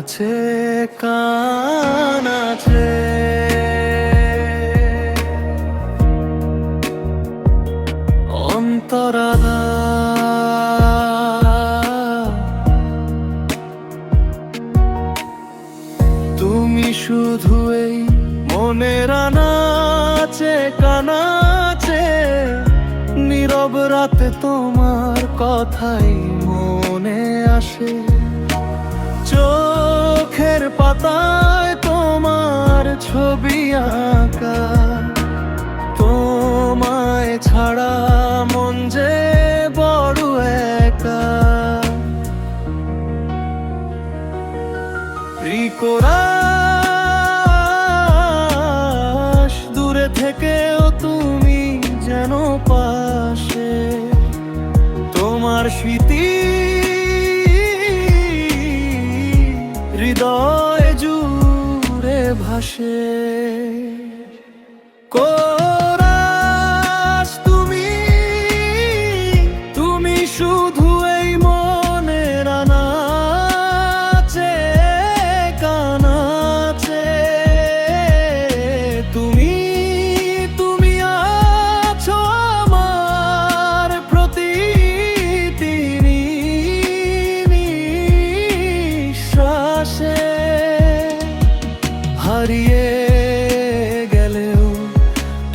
আছে কান আছে। অন্তরাদা তুমি শুধু এই মনের আনাচে কানাচে, নীরব রাতে তোমার কথাই মনে আসে। চোখের পাতায় তোমার ছবি আঁকা, তোমায় ছাড়া মন যে বড় একা। রিকোরাস দূরে থেকেও তুমি যেন পাশে, তোমার স্মৃতি হৃদয় জুড়ে ভাসে। কোরাস তুমি, তুমি শুধু এই মনের আনাচে কানাচে। তুমি, তুমি আছো আমার প্রতিটি নিঃশ্বাসে। হারিয়ে গেলেও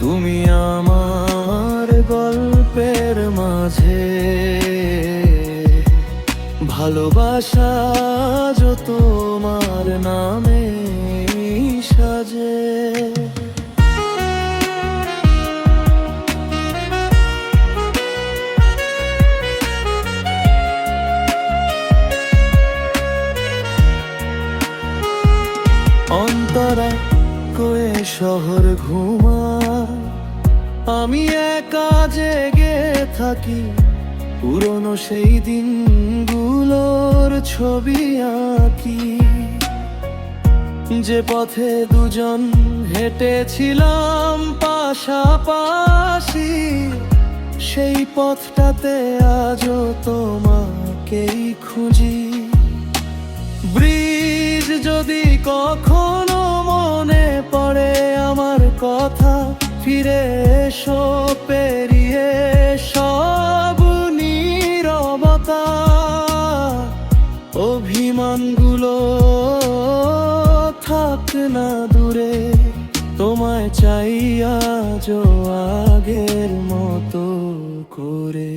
তুমি আমার গল্পের মাঝে, ভালোবাসা যত তোমার নামে সাজে। অন্তরা কয়ে শহর ঘুমায়, আমি একা জেগে থাকি। পুরনো সেই দিনগুলোর ছবি আঁকি, যে পথে দুজন হেঁটেছিলাম পাশাপাশি। সেই পথটাতে আজও তোমাকেই খুঁজি। ব্রিজ যদি কখনো মনে পড়ে আমার কথা, ফিরে এসো পেরিয়ে সব নীরবতা। অভিমানগুলো থাক না দূরে, তোমায় চাই আজও আগের মতো করে।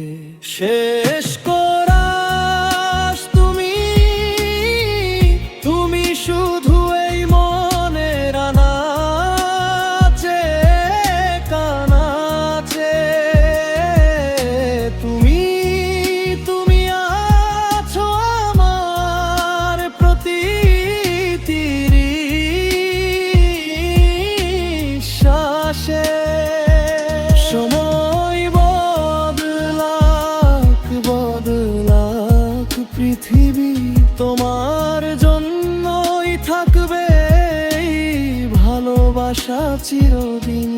শেষ কোরাস তুমি, তুমি শুধু এই মনের আনাচে কানাচে। তুমি, তুমি আছো আমার প্রতিটি নিঃশ্বাসে। সময় বদলাক বদলাক পৃথিবী, তোমার জন্যই থাকবে এই ভালোবাসা চিরদিন।